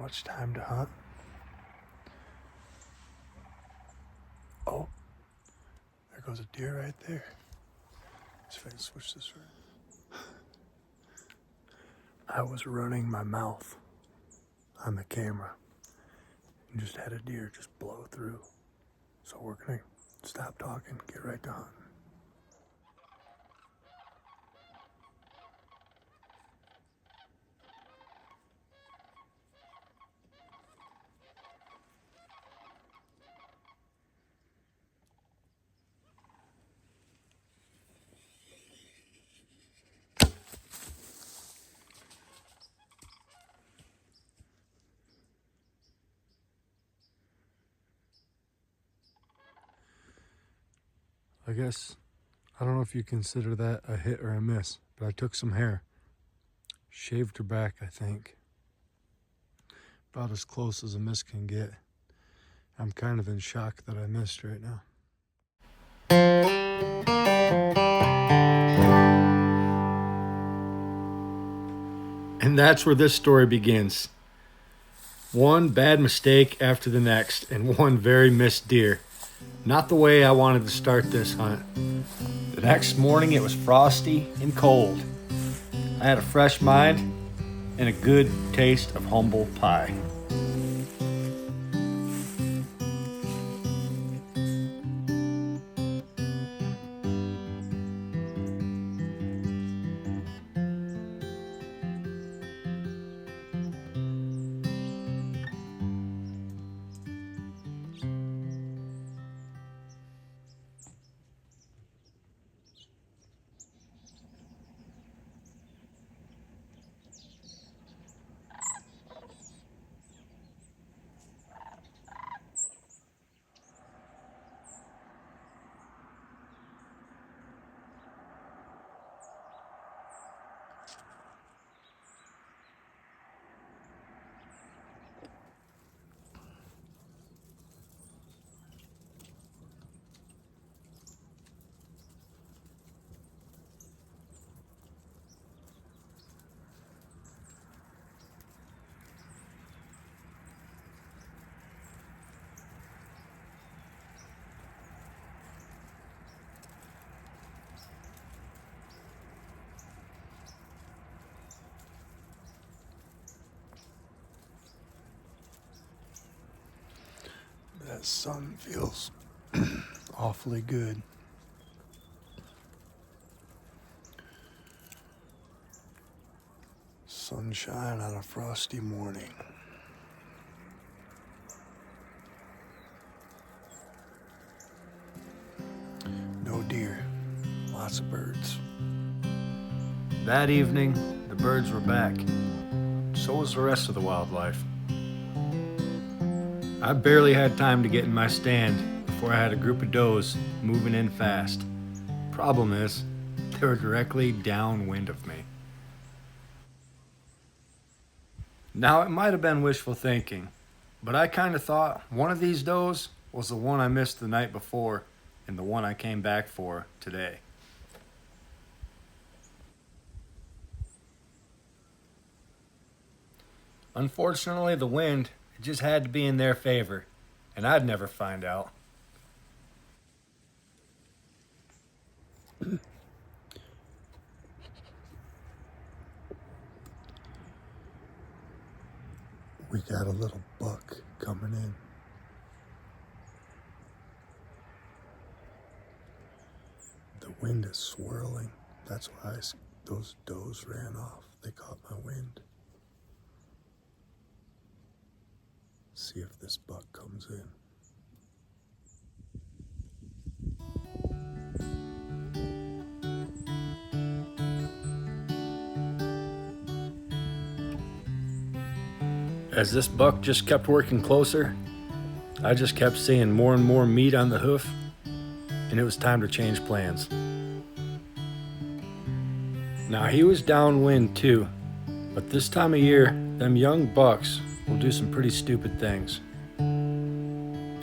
much time to hunt. Oh, there goes a deer right there. Let's see if I can switch this around. I was running my mouth on the camera and just had a deer just blow through. So we're gonna stop talking, get right to hunting. I guess, I don't know if you consider that a hit or a miss, but I took some hair, shaved her back, I think. About as close as a miss can get. I'm kind of in shock that I missed right now. And that's where this story begins. One bad mistake after the next, and one very missed deer. Not the way I wanted to start this hunt. The next morning it was frosty and cold. I had a fresh mind and a good taste of humble pie. That sun feels awfully good. Sunshine on a frosty morning. No deer, lots of birds. That evening, the birds were back. So was the rest of the wildlife. I barely had time to get in my stand before I had a group of does moving in fast. Problem is, they were directly downwind of me. Now, it might have been wishful thinking, but I kind of thought one of these does was the one I missed the night before and the one I came back for today. Unfortunately, the wind, it just had to be in their favor, and I'd never find out. We got a little buck coming in. The wind is swirling. That's why those does ran off. They caught my wind. See if this buck comes in. As this buck just kept working closer, I just kept seeing more and more meat on the hoof, and it was time to change plans. Now, he was downwind too, but this time of year, them young bucks will do some pretty stupid things.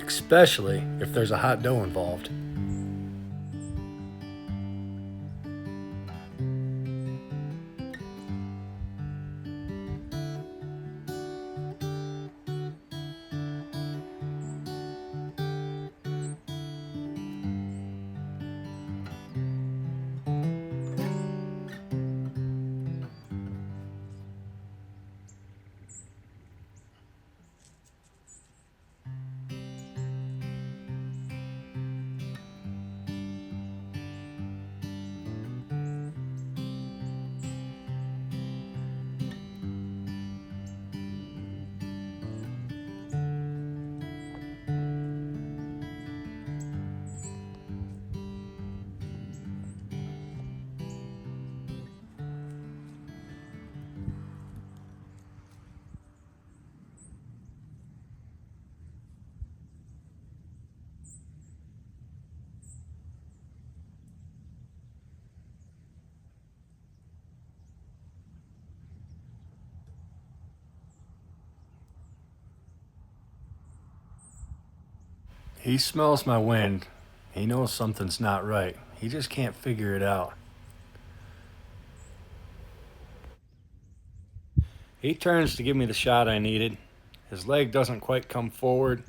Especially if there's a hot doe involved. He smells my wind. He knows something's not right. He just can't figure it out. He turns to give me the shot I needed. His leg doesn't quite come forward.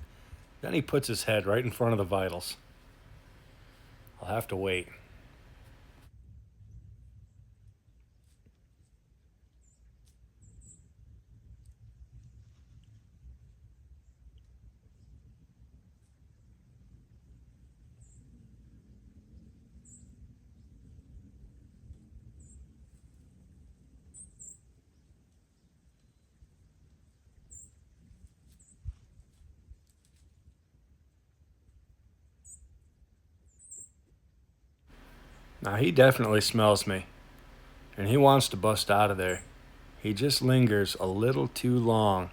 Then he puts his head right in front of the vitals. I'll have to wait. Now he definitely smells me, and he wants to bust out of there. He just lingers a little too long.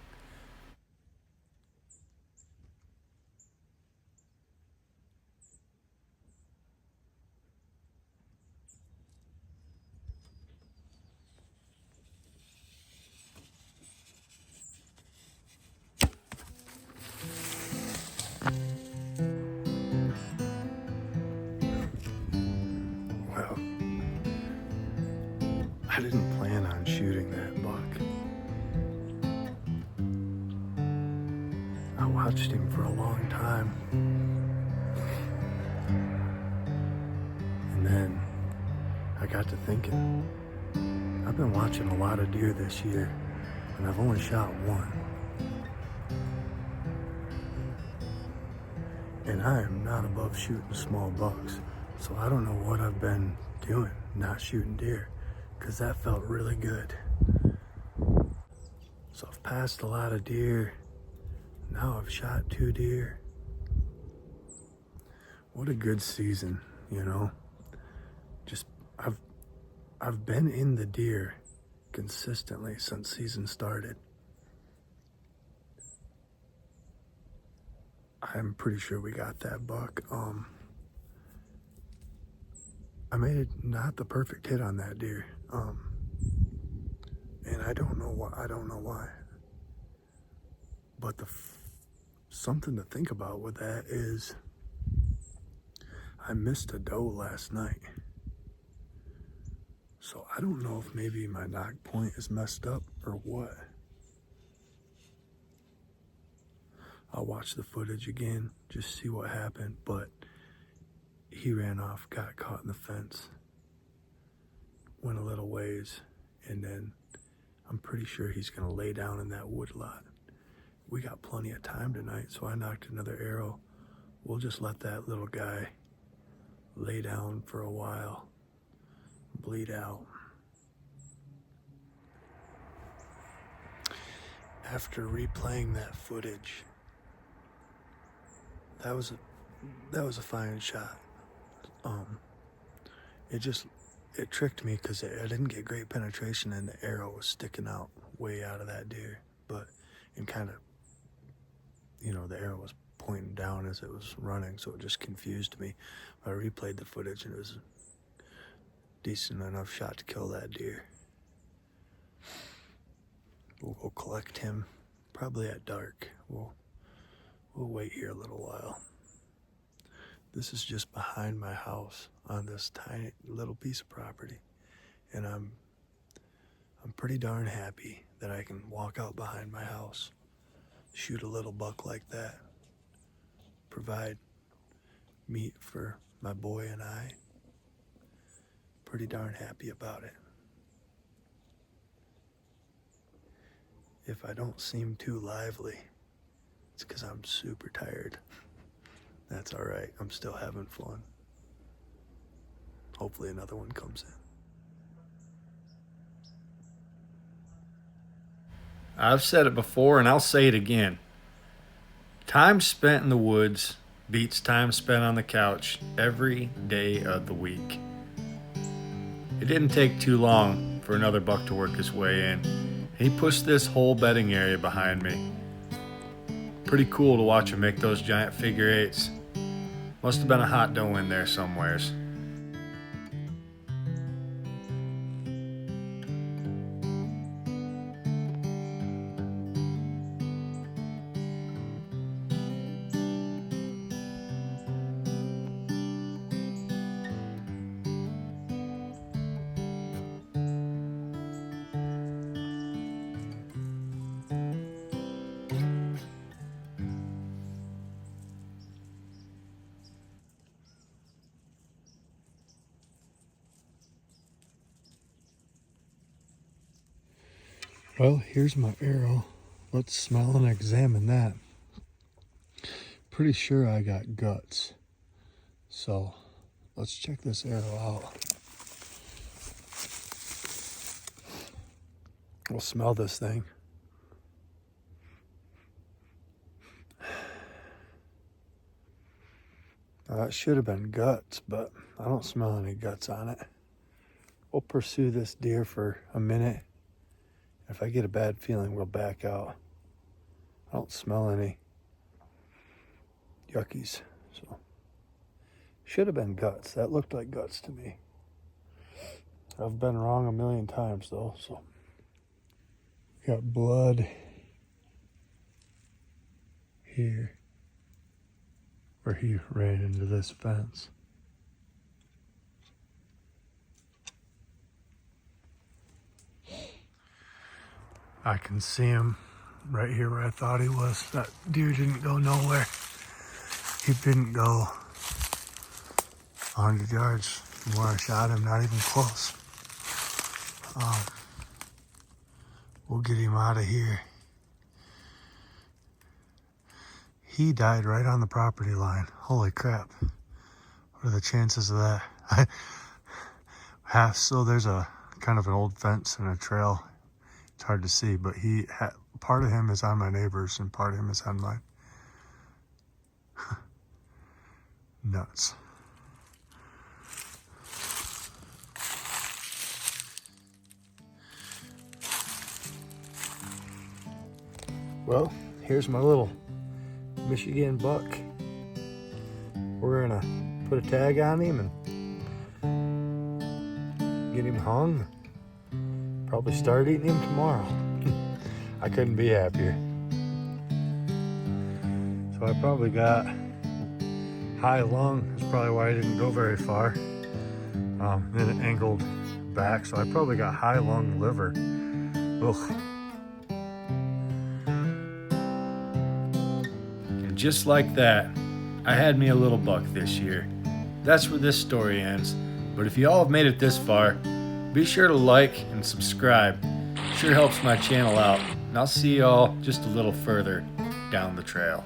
Well, I didn't plan on shooting that buck. I watched him for a long time. And then I got to thinking, I've been watching a lot of deer this year, and I've only shot one. And I am not above shooting small bucks, so I don't know what I've been doing, not shooting deer, because that felt really good. So I've passed a lot of deer. Now I've shot 2 deer. What a good season, you know? Just, I've been in the deer consistently since season started. I'm pretty sure we got that buck. I made it not the perfect hit on that deer. And I don't know why. But something to think about with that is I missed a doe last night. So I don't know if maybe my knock point is messed up or what. I'll watch the footage again, just see what happened, but he ran off, got caught in the fence, went a little ways, and then I'm pretty sure he's gonna lay down in that wood lot. We got plenty of time tonight, so I knocked another arrow. We'll just let that little guy lay down for a while, bleed out. After replaying that footage, that was a fine shot. It tricked me because I didn't get great penetration and the arrow was sticking out way out of that deer, and kind of, the arrow was pointing down as it was running, so it just confused me. I replayed the footage and it was a decent enough shot to kill that deer. We'll go collect him probably at dark. We'll wait here a little while. This is just behind my house on this tiny little piece of property, and I'm pretty darn happy that I can walk out behind my house, shoot a little buck like that, provide meat for my boy and I. Pretty darn happy about it. If I don't seem too lively, it's because I'm super tired. That's all right. I'm still having fun. Hopefully another one comes in. I've said it before and I'll say it again. Time spent in the woods beats time spent on the couch every day of the week. It didn't take too long for another buck to work his way in. He pushed this whole bedding area behind me. Pretty cool to watch him make those giant figure eights. Must have been a hot doe in there somewheres. Well, here's my arrow. Let's smell and examine that. Pretty sure I got guts. So let's check this arrow out. We'll smell this thing. Now, that should have been guts, but I don't smell any guts on it. We'll pursue this deer for a minute. If I get a bad feeling, we'll back out. I don't smell any yuckies, so should have been guts. That looked like guts to me. I've been wrong a million times though, so. Got blood here where he ran into this fence. I can see him right here where I thought he was. That deer didn't go nowhere. He didn't go 100 yards from where I shot him, not even close. We'll get him out of here. He died right on the property line. Holy crap. What are the chances of that? So there's a kind of an old fence and a trail. It's hard to see, but part of him is on my neighbor's and part of him is on mine. Nuts. Well, here's my little Michigan buck. We're gonna put a tag on him and get him hung. Probably start eating him tomorrow. I couldn't be happier. So I probably got high lung. That's probably why I didn't go very far. Then it angled back, so I probably got high lung liver. Ugh. And just like that, I had me a little buck this year. That's where this story ends. But if you all have made it this far, be sure to like and subscribe. Sure helps my channel out. And I'll see y'all just a little further down the trail.